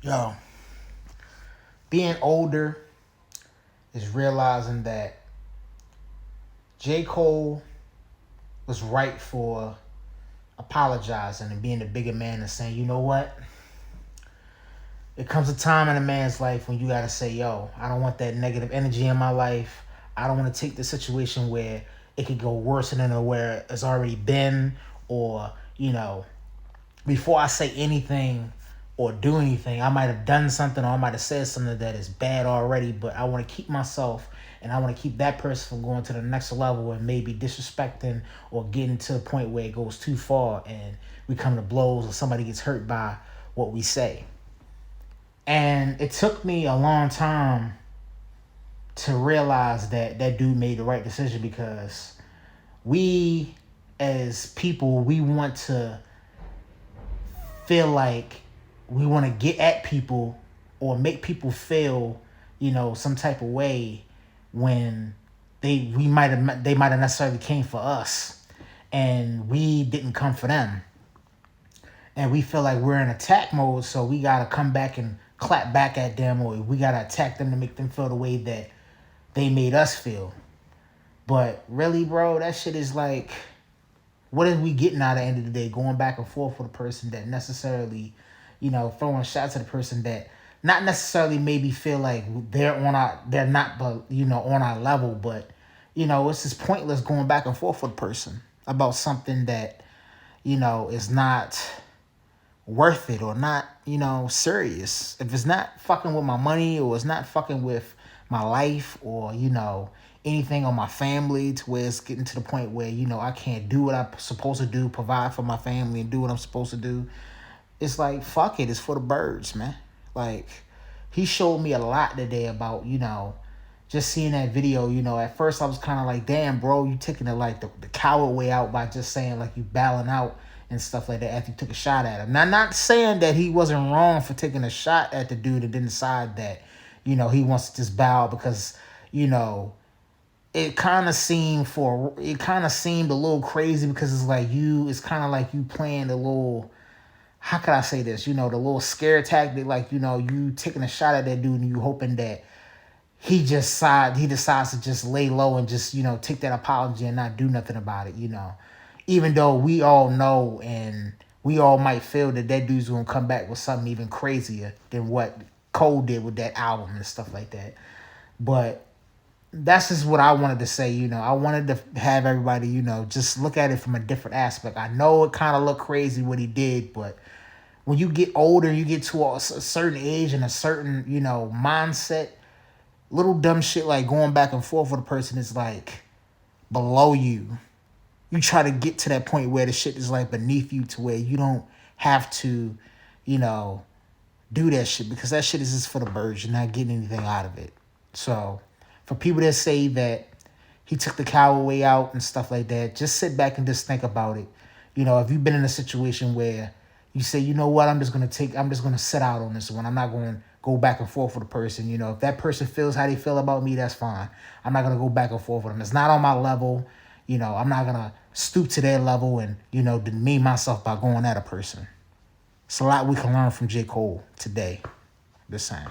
Yo, being older is realizing that J.Cole was right for apologizing and being the bigger man and saying, you know what? It comes a time in a man's life when you gotta say, yo, I don't want that negative energy in my life. I don't want to take the situation where it could go worse than where it's already been, or, before I say anything or do anything, I might have done something or I might have said something that is bad already, but I want to keep myself and I want to keep that person from going to the next level and maybe disrespecting or getting to a point where it goes too far and we come to blows or somebody gets hurt by what we say. And it took me a long time to realize that that dude made the right decision, because we as people, we want to feel like we want to get at people or make people feel, some type of way when they might have necessarily came for us and we didn't come for them. And we feel like we're in attack mode, so we gotta come back and clap back at them, or we gotta attack them to make them feel the way that they made us feel. But really, bro, that shit is like, what are we getting out of the end of the day? Going back and forth with a person that necessarily, throwing shots at a person that not necessarily maybe feel like they're not, but on our level, but it's just pointless going back and forth with a person about something that is not worth it or not, serious. If it's not fucking with my money or it's not fucking with my life or, anything on my family to where it's getting to the point where, I can't do what I'm supposed to do, provide for my family and do what I'm supposed to do. It's like, fuck it. It's for the birds, man. Like, he showed me a lot today about, just seeing that video. At first I was kind of like, damn, bro, you taking it like the coward way out by just saying like you bowing out and stuff like that after you took a shot at him. Now, not saying that he wasn't wrong for taking a shot at the dude and then decide that, he wants to just bow because, it kind of seemed a little crazy, because it's kind of like you playing the little, how can I say this? The little scare tactic, like, you taking a shot at that dude and you hoping that he decides to just lay low and just, take that apology and not do nothing about it, Even though we all know and we all might feel that that dude's going to come back with something even crazier than what Cole did with that album and stuff like that. But that's just what I wanted to say. I wanted to have everybody, just look at it from a different aspect. I know it kind of looked crazy what he did, but when you get older, you get to a certain age and a certain, mindset, little dumb shit like going back and forth with a person is like below you. You try to get to that point where the shit is like beneath you, to where you don't have to, do that shit, because that shit is just for the birds. You're not getting anything out of it. So for people that say that he took the coward way out and stuff like that, just sit back and just think about it. If you've been in a situation where you say, you know what, I'm just going to sit out on this one. I'm not going to go back and forth with a person. If that person feels how they feel about me, that's fine. I'm not going to go back and forth with them. It's not on my level. I'm not going to stoop to their level and, demean myself by going at a person. It's a lot we can learn from J. Cole today. The same.